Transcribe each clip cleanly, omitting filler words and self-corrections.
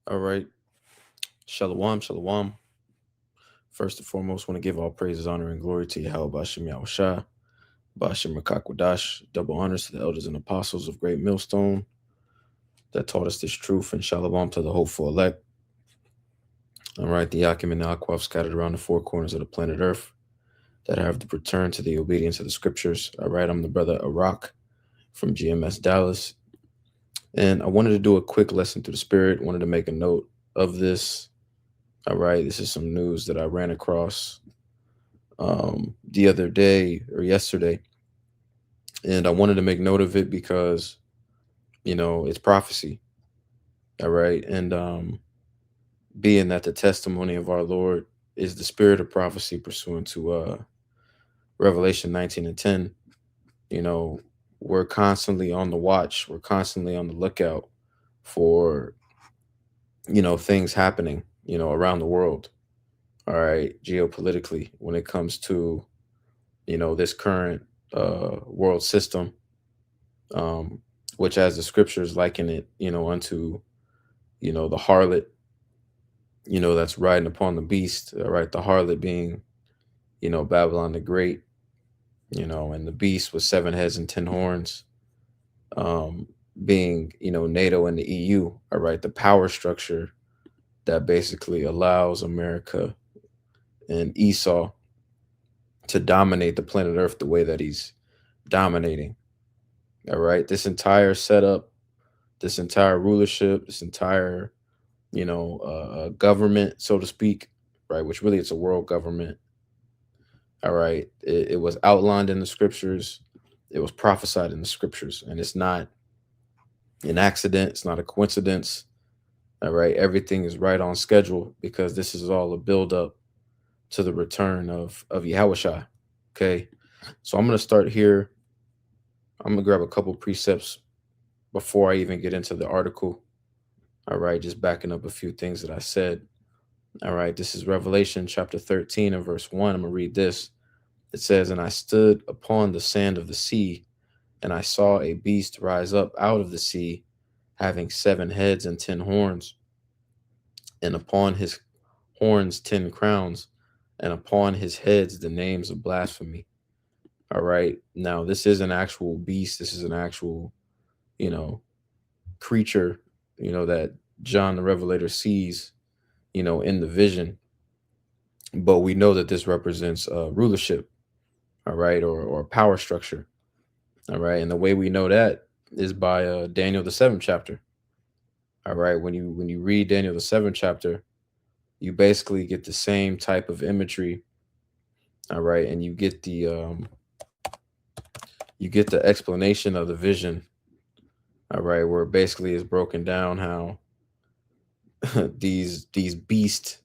All right. Shalom, shalom. First and foremost, want to give all praises, honor, and glory to Yahweh Bashem Yahushua, Bashem Rakakwadash, double honors to the elders and apostles of Great Millstone that taught us this truth, and shalom to the hopeful elect. All right, the Yakim and the Akwaf scattered around the four corners of the planet Earth that have returned to the obedience of the scriptures. All right, I'm the brother Arak from GMS Dallas, and I wanted to do a quick lesson through the spirit, wanted to make a note of this. All right, this is some news that I ran across the other day or yesterday, and I wanted to make note of it because it's prophecy. All right, and being that the testimony of our Lord is the spirit of prophecy, pursuant to Revelation 19:10. You know, we're constantly on the watch. We're constantly on the lookout for things happening around the world. All right, geopolitically, when it comes to this current world system, um, which, as the scriptures liken it, unto the harlot, that's riding upon the beast. All right, the harlot being Babylon the Great, and the beast with seven heads and 10 horns, um, being NATO and the EU. All right, the power structure that basically allows America and Esau to dominate the planet Earth the way that he's dominating. All right, this entire setup, this entire rulership, this entire government, so to speak, right? Which really it's a world government. All right, it was outlined in the scriptures, it was prophesied in the scriptures, and it's not an accident, it's not a coincidence. All right, everything is right on schedule because this is all a build up to the return of Yahushua. Okay, so I'm gonna start here. I'm gonna grab a couple precepts before I even get into the article. All right, just backing up a few things that I said. All right, this is Revelation chapter 13 and verse 1. I'm going to read this. It says, "And I stood upon the sand of the sea, and I saw a beast rise up out of the sea, having 7 heads and 10 horns, and upon his horns 10 crowns, and upon his heads the names of blasphemy." All right, now this is an actual beast. This is an actual, you know, creature, that John the Revelator sees, in the vision. But we know that this represents rulership, all right, or power structure, all right. And the way we know that is by Daniel the seventh chapter, all right. When you read Daniel the seventh chapter, you basically get the same type of imagery, all right, and you get the explanation of the vision, all right, where it basically is broken down how these beasts,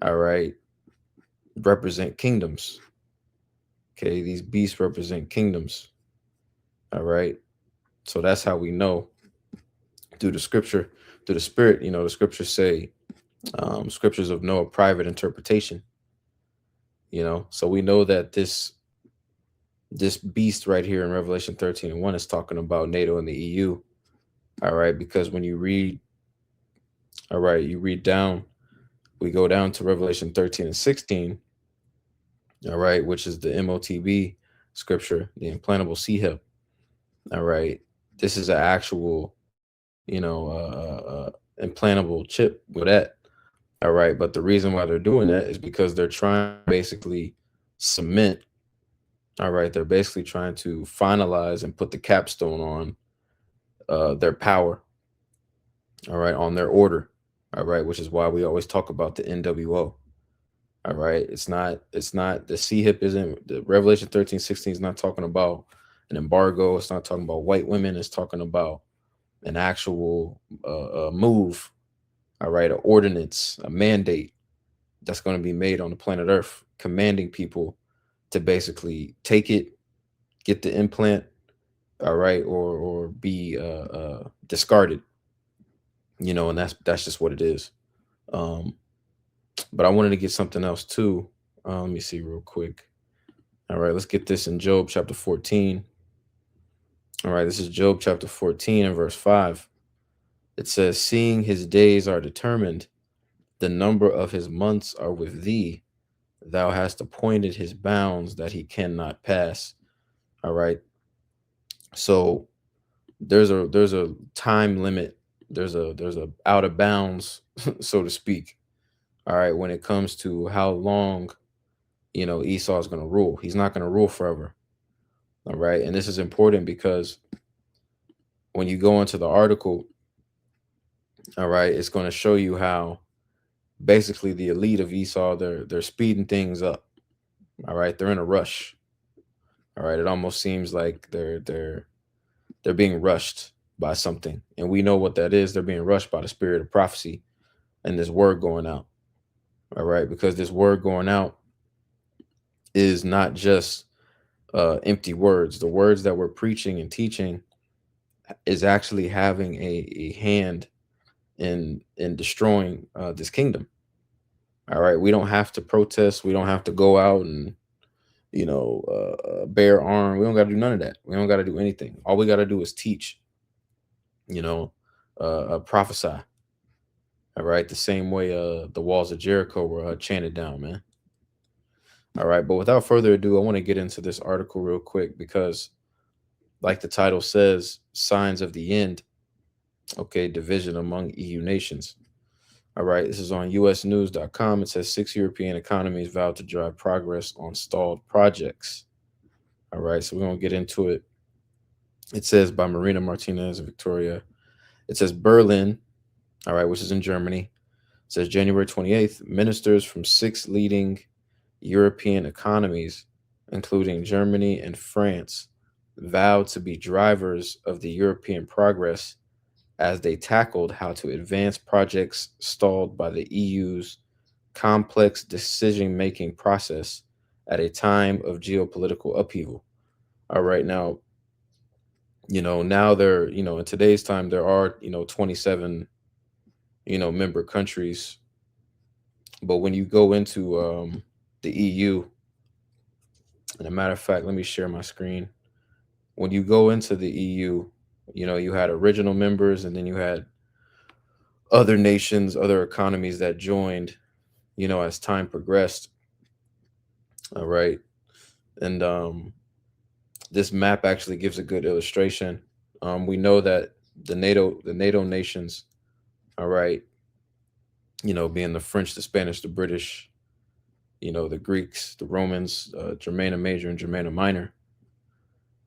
all right, represent kingdoms. Okay, these beasts represent kingdoms. All right. So that's how we know through the scripture, through the spirit, the scriptures say, scriptures of no private interpretation, So we know that this beast right here in Revelation 13 and 1 is talking about NATO and the EU. All right, because when you read, all right, you read down, we go down to Revelation 13 and 16, all right, which is the MOTB scripture, the implantable sea hip. All right. This is an actual, implantable chip with that. All right. But the reason why they're doing that is because they're trying to basically cement. All right. They're basically trying to finalize and put the capstone on their power. All right. On their order. All right. Which is why we always talk about the NWO. All right. It's not the CHIP isn't the Revelation 13:16 is not talking about an embargo. It's not talking about white women. It's talking about an actual move, all right, an ordinance, a mandate that's going to be made on the planet Earth, commanding people to basically take it, get the implant, all right, or be discarded, and that's just what it is. Um, but I wanted to get something else too. Let me see real quick. All right, let's get this in Job chapter 14. All right, this is Job chapter 14 and verse 5. It says, seeing his days are determined, the number of his months are with thee. Thou hast appointed his bounds that he cannot pass. All right. So there's a time limit. There's a out of bounds, so to speak. All right, when it comes to how long Esau is going to rule. He's not going to rule forever. All right, and this is important because when you go into the article, all right, it's going to show you how basically the elite of Esau, they're speeding things up. All right, they're in a rush. All right, it almost seems like they're being rushed by something, and we know what that is. They're being rushed by the spirit of prophecy and this word going out. All right, because this word going out is not just empty words. The words that we're preaching and teaching is actually having a hand in destroying this kingdom. All right, we don't have to protest. We don't have to go out and bear arm. We don't got to do none of that. We don't got to do anything. All we got to do is teach. Prophesy. All right, the same way the walls of Jericho were chanted down, man. All right, but without further ado, I want to get into this article real quick because, like the title says, signs of the end. Okay, division among EU nations. All right, this is on usnews.com. It says 6 European economies vowed to drive progress on stalled projects. All right, so we're going to get into it. It says by Marina Martinez and Victoria. It says Berlin, all right, which is in Germany. It says January 28th, ministers from 6 leading European economies, including Germany and France, vowed to be drivers of the European progress as they tackled how to advance projects stalled by the EU's complex decision-making process at a time of geopolitical upheaval. All right, now, now there, in today's time, there are, 27, member countries. But when you go into the EU, and a matter of fact, let me share my screen. When you go into the EU, you had original members and then you had other nations, other economies that joined, as time progressed. All right. And this map actually gives a good illustration. We know that the NATO nations, all right, being the French, the Spanish, the British, the Greeks, the Romans, Germana Major and Germana Minor.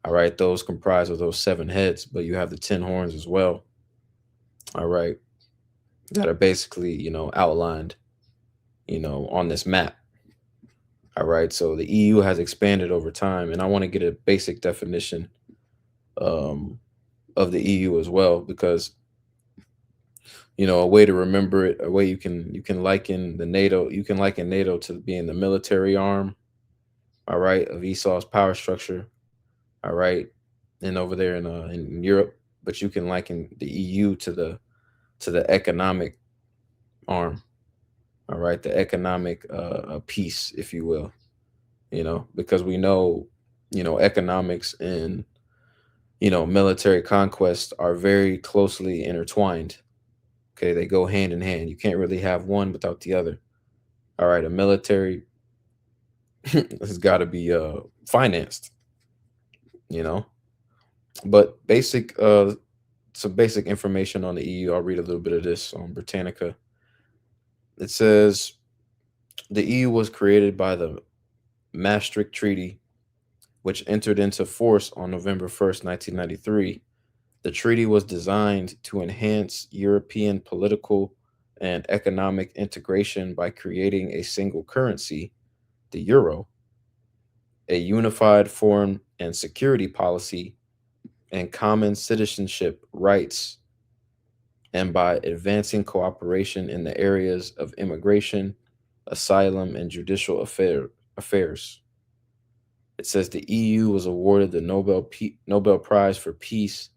All right, those comprise of those 7 heads, but you have the 10 horns as well. All right, that are basically, outlined, on this map. All right, so the EU has expanded over time, and I want to get a basic definition of the EU as well, because a way to remember it, a way you can liken NATO to being the military arm, all right, of Esau's power structure, all right, and over there in Europe, but you can liken the EU to the economic arm, all right, the economic piece, if you will, because we know, economics and military conquest are very closely intertwined. Okay, they go hand in hand. You can't really have one without the other. All right, a military has got to be financed, but some basic information on the EU. I'll read a little bit of this on Britannica. It says the EU was created by the Maastricht Treaty, which entered into force on November 1st, 1993. The treaty was designed to enhance European political and economic integration by creating a single currency, the euro, a unified foreign and security policy, and common citizenship rights, and by advancing cooperation in the areas of immigration, asylum, and judicial affairs. It says the EU was awarded the Nobel Prize for Peace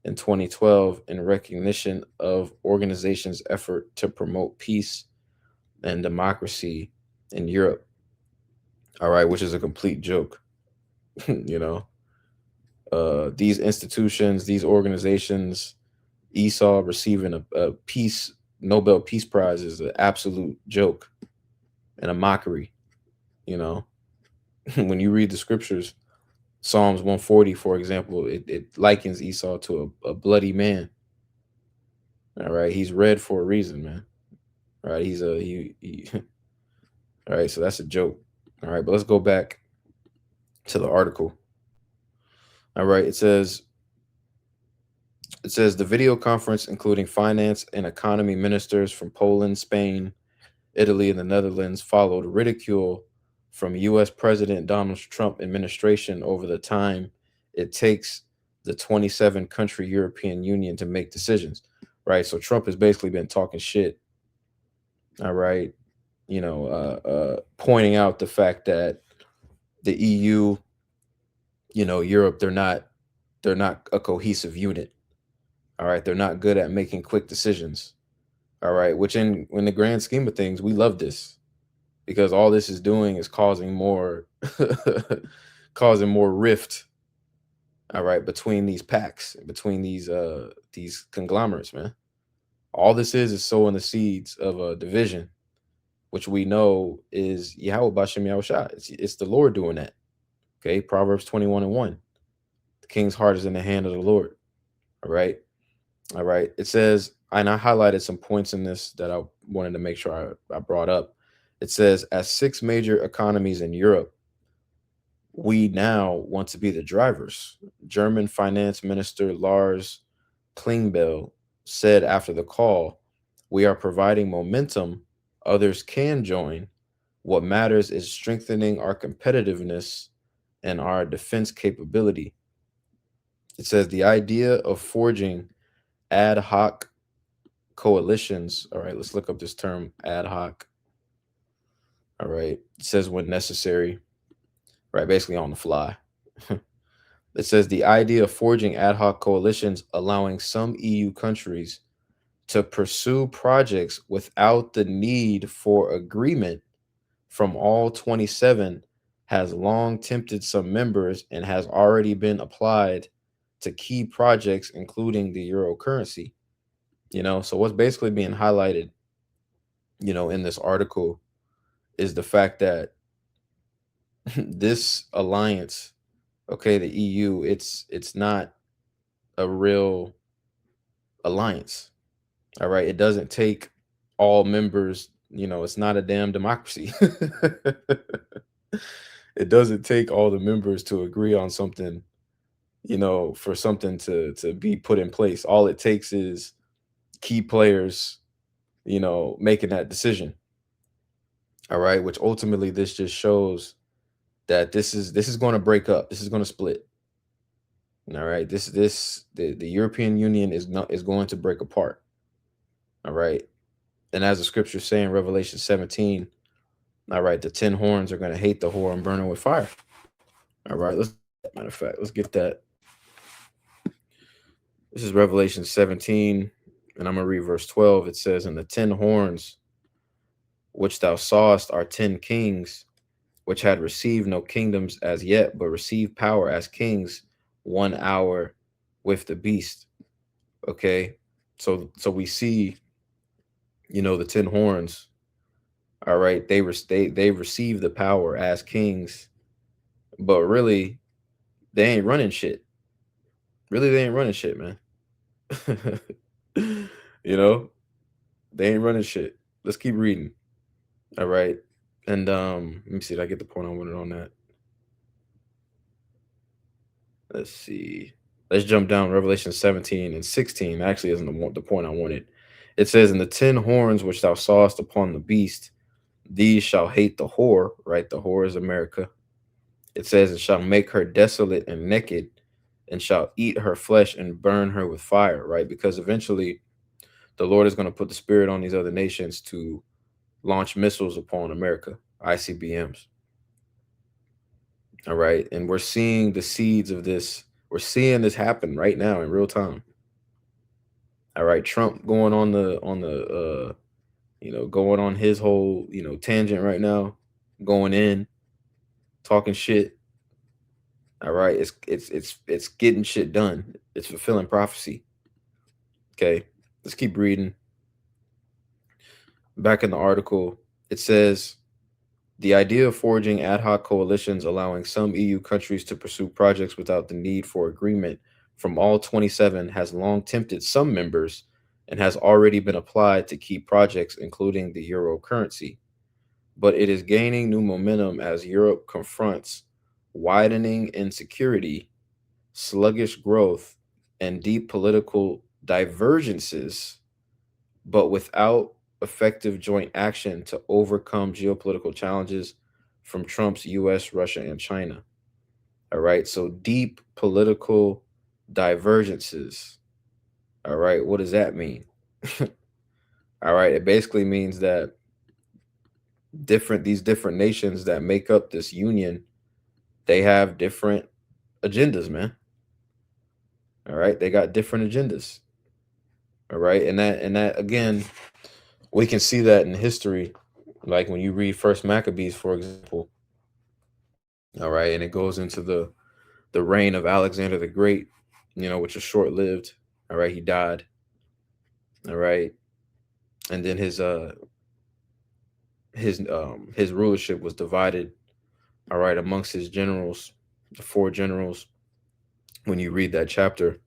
in 2012 in recognition of organization's effort to promote peace and democracy in Europe. All right, which is a complete joke. These institutions, these organizations, Esau receiving a peace Nobel Peace Prize is an absolute joke and a mockery. You know, when you read the scriptures, Psalms 140, for example, it likens Esau to a bloody man. All right, he's red for a reason, man. All right, he all right, so that's a joke. All right, but let's go back to the article. All right, it says the video conference, including finance and economy ministers from Poland, Spain, Italy, and the Netherlands, followed ridicule from U.S. President Donald Trump administration over the time it takes the 27 country European Union to make decisions. Right, so Trump has basically been talking shit. All right, pointing out the fact that the EU, Europe, they're not a cohesive unit. All right, they're not good at making quick decisions. All right, which in the grand scheme of things, we love this because all this is doing is causing more causing more rift. All right, between these packs, between these conglomerates, man. All this is sowing the seeds of a division, which we know is Yahweh Bashem Yahushua. It's the Lord doing that. Okay, Proverbs 21:1. The king's heart is in the hand of the Lord. All right. All right. It says, and I highlighted some points in this that I wanted to make sure I brought up. It says, as 6 major economies in Europe, we now want to be the drivers. German finance minister Lars Klingbeil said after the call, we are providing momentum. Others can join. What matters is strengthening our competitiveness and our defense capability. It says the idea of forging ad hoc coalitions. All right, let's look up this term ad hoc. All right, it says when necessary, right? Basically on the fly. It says the idea of forging ad hoc coalitions, allowing some EU countries to pursue projects without the need for agreement from all 27 has long tempted some members and has already been applied to key projects, including the euro currency. So what's basically being highlighted, in this article is the fact that this alliance, okay, the EU, it's not a real alliance. All right, it doesn't take all members, it's not a damn democracy. It doesn't take all the members to agree on something, for something to be put in place. All it takes is key players, making that decision. All right, which ultimately this just shows that this is going to break up. This is going to split. All right, the European Union is going to break apart. All right, and as the scriptures say in Revelation 17, all right, the 10 horns are going to hate the whore and burn her with fire. All right, matter of fact, let's get that. This is Revelation 17, and I'm going to read verse 12. It says, and the 10 horns which thou sawest are 10 kings, which had received no kingdoms as yet, but received power as kings 1 hour with the beast. Okay, so we see, the 10 horns. All right, they receive the power as kings, but really they ain't running shit. Really, they ain't running shit, man. They ain't running shit. Let's keep reading. All right, and let me see. Did I get the point I wanted on that? Let's see. Let's jump down. Revelation 17 and 16 actually isn't the point I wanted. It says, in the 10 horns which thou sawest upon the beast, these shall hate the whore, right? The whore is America. It says, and shall make her desolate and naked, and shall eat her flesh and burn her with fire, right? Because eventually the Lord is going to put the spirit on these other nations to launch missiles upon America, ICBMs. All right. And we're seeing the seeds of this. We're seeing this happen right now in real time. All right. Trump going on going on his whole, tangent right now, going in, talking shit. All right. It's getting shit done. It's fulfilling prophecy. Okay, let's keep reading. Back in the article, it says the idea of forging ad hoc coalitions allowing some EU countries to pursue projects without the need for agreement from all 27 has long tempted some members and has already been applied to key projects, including the euro currency. But it is gaining new momentum as Europe confronts widening insecurity, sluggish growth, and deep political divergences, but without effective joint action to overcome geopolitical challenges from Trump's US, Russia, and China. All right. So deep political divergences. All right. What does that mean? All right. It basically means that these different nations that make up this union, they have different agendas, man. All right. They got different agendas. All right. And that again, we can see that in history. Like when you read First Maccabees, for example, all right, and it goes into the reign of Alexander the Great, which was short lived. All right, he died. All right, and then his rulership was divided. All right, amongst his generals, the four generals. When you read that chapter,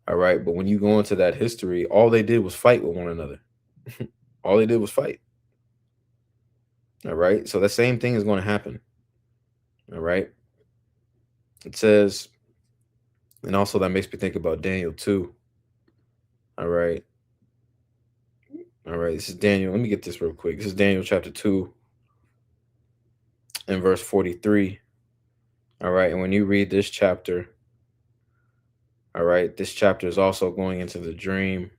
all right, but when you go into that history, all they did was fight with one another. All they did was fight. All right, so the same thing is going to happen. All right, it says, and also that makes me think about Daniel too. All right. All right. This is Daniel. Let me get this real quick. This is Daniel chapter 2 and verse 43. All right. And when you read this chapter, all right, this chapter is also going into the dream.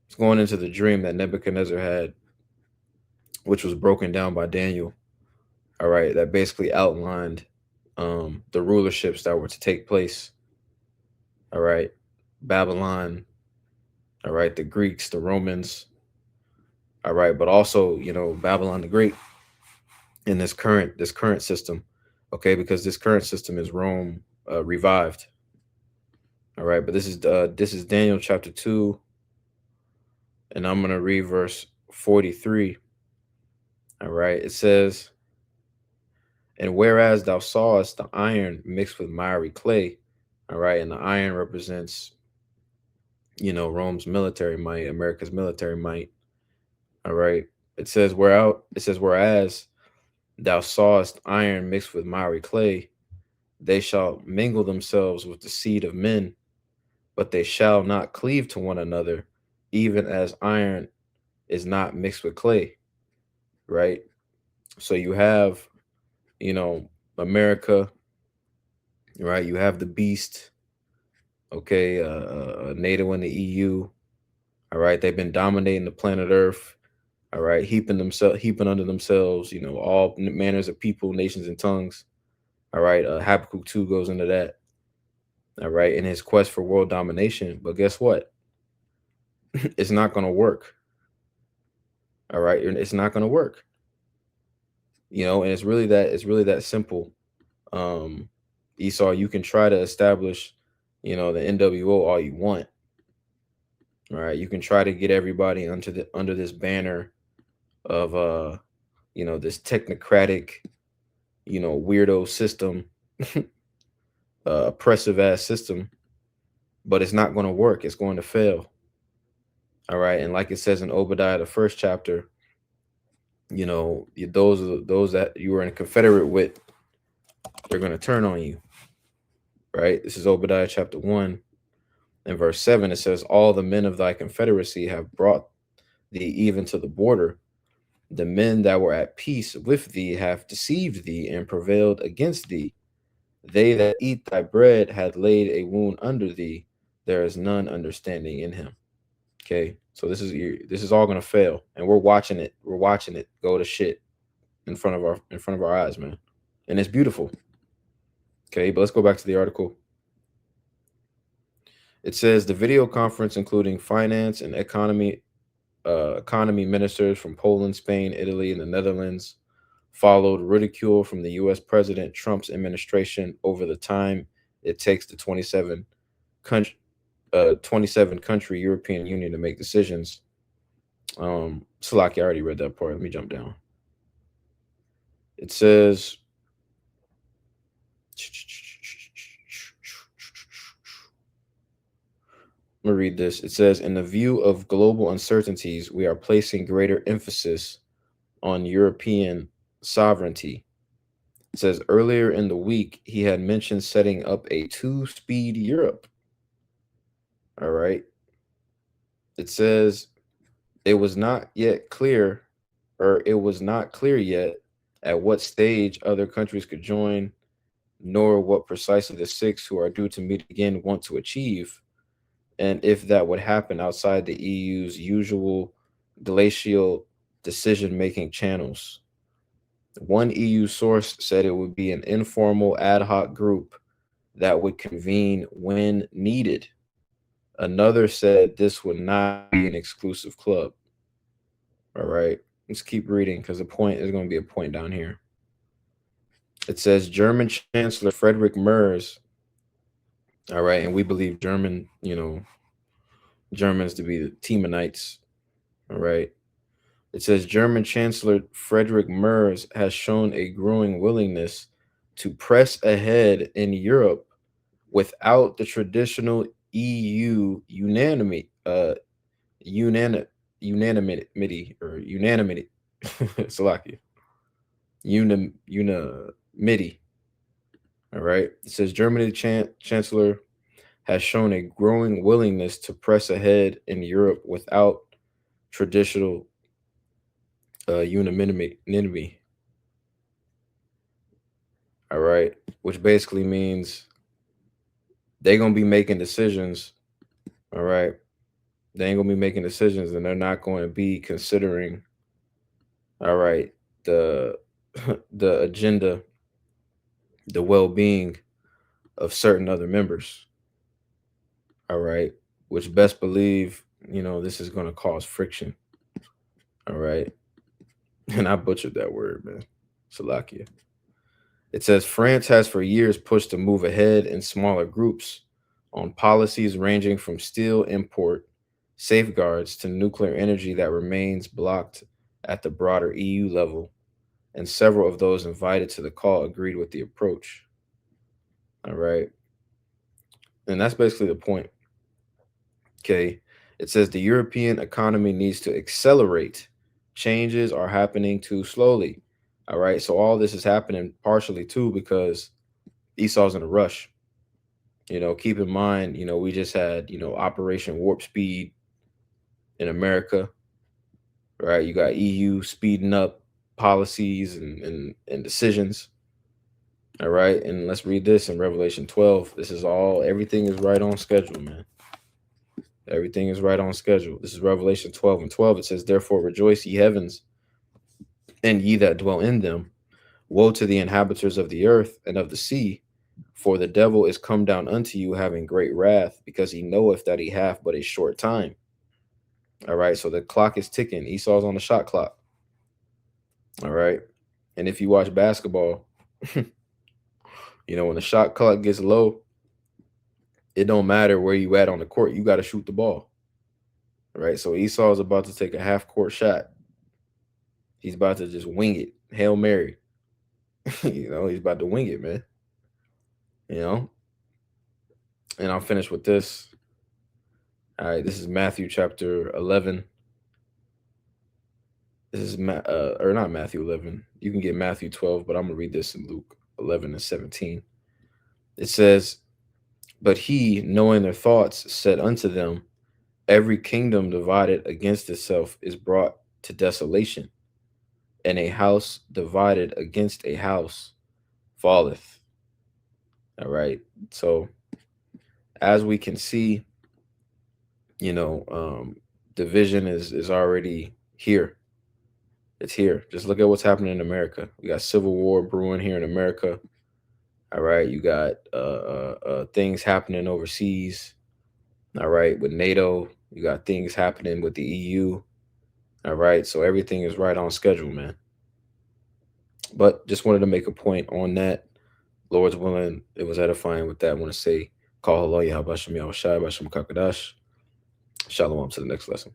It's going into the dream that Nebuchadnezzar had, which was broken down by Daniel. All right. That basically outlined the rulerships that were to take place. All right. Babylon. All right. The Greeks, the Romans. All right. But also, Babylon the Great in this current system. Okay. Because this current system is Rome revived. All right. But this is Daniel chapter 2. And I'm going to read verse 43. All right. It says, and whereas thou sawest the iron mixed with miry clay, all right, and the iron represents, Rome's military might, America's military might. All right. Whereas thou sawest iron mixed with miry clay, they shall mingle themselves with the seed of men, but they shall not cleave to one another, even as iron is not mixed with clay. Right. So you have, America, right? You have the beast, okay, NATO and the EU. All right. They've been dominating the planet Earth. All right. Heaping under themselves, all manners of people, nations, and tongues. All right. Habakkuk 2 goes into that. All right. In his quest for world domination. But guess what? It's not going to work. All right. It's not going to work. And it's really that simple. Esau, you can try to establish, the NWO all you want. All right. You can try to get everybody under this banner of this technocratic, weirdo system, oppressive ass system, but it's not going to work. It's going to fail. All right. And like it says in Obadiah, the first chapter, those that you were in confederate with, they're going to turn on you. Right. This is Obadiah chapter 1 and verse 7. It says, all the men of thy confederacy have brought thee even to the border. The men that were at peace with thee have deceived thee and prevailed against thee. They that eat thy bread had laid a wound under thee. There is none understanding in him. Okay. So this is all going to fail, and we're watching it. We're watching it go to shit in front of our eyes, man. And it's beautiful. Okay, but let's go back to the article. It says the video conference, including finance and economy ministers from Poland, Spain, Italy, and the Netherlands, followed ridicule from the U.S. President Trump's administration over the time it takes the 27 27 country European Union to make decisions. Salaki, I already read that part. Let me jump down. It says, let me read this. It says, in the view of global uncertainties, we are placing greater emphasis on European sovereignty. It says earlier in the week, he had mentioned setting up a two-speed Europe. All right. It says it was not yet clear, or it was not clear yet at what stage other countries could join, nor what precisely the six who are due to meet again want to achieve, and if that would happen outside the EU's usual glacial decision-making channels. One EU source said it would be an informal ad hoc group that would convene when needed. Another said this would not be an exclusive club. All right, let's keep reading because the point is going to be a point down here. It says German Chancellor Friedrich Merz. All right, and we believe Germans to be the Temanites. All right. It says German Chancellor Friedrich Merz has shown a growing willingness to press ahead in Europe without the traditional EU unanimity, Slovakia, unanimity. All right. It says Germany Chancellor has shown a growing willingness to press ahead in Europe without traditional unanimity. All right, which basically means they're gonna be making decisions. All right, they ain't gonna be making decisions, and they're not going to be considering. All right, the the agenda, the well-being of certain other members. All right, which best believe this is going to cause friction. All right, and I butchered that word, man. Slovakia. It says France has for years pushed to move ahead in smaller groups on policies ranging from steel import safeguards to nuclear energy that remains blocked at the broader EU level, and several of those invited to the call agreed with the approach. All right. And that's basically the point. Okay. It says the European economy needs to accelerate. Changes are happening too slowly. All right. So all this is happening partially too because Esau's in a rush. Keep in mind, we just had, Operation Warp Speed in America. Right. You got EU speeding up policies and decisions. All right. And let's read this in Revelation 12. Everything is right on schedule, man. Everything is right on schedule. This is Revelation 12 and 12. It says, therefore rejoice, ye heavens, and ye that dwell in them. Woe to the inhabitants of the earth and of the sea, for the devil is come down unto you, having great wrath, because he knoweth that he hath but a short time. All right, so the clock is ticking. Esau's on the shot clock. All right, and if you watch basketball, when the shot clock gets low, it don't matter where you at on the court. You got to shoot the ball. All right, so Esau is about to take a half-court shot. He's about to just wing it. Hail Mary. He's about to wing it, man. And I'll finish with this. All right, this is Matthew chapter 11. This is not Matthew 11. You can get Matthew 12, but I'm gonna read this in Luke 11 and 17. It says, but he, knowing their thoughts, said unto them, every kingdom divided against itself is brought to desolation, and a house divided against a house falleth. All right. So as we can see, division is already here. It's here. Just look at what's happening in America. We got civil war brewing here in America. All right. You got things happening overseas. All right. With NATO, you got things happening with the EU. All right. So everything is right on schedule, man. But just wanted to make a point on that. Lord's willing, it was edifying with that. I want to say Call hello, Yahweh Shem Yahweh Shai, Bashem Kakadash. Shalom to the next lesson.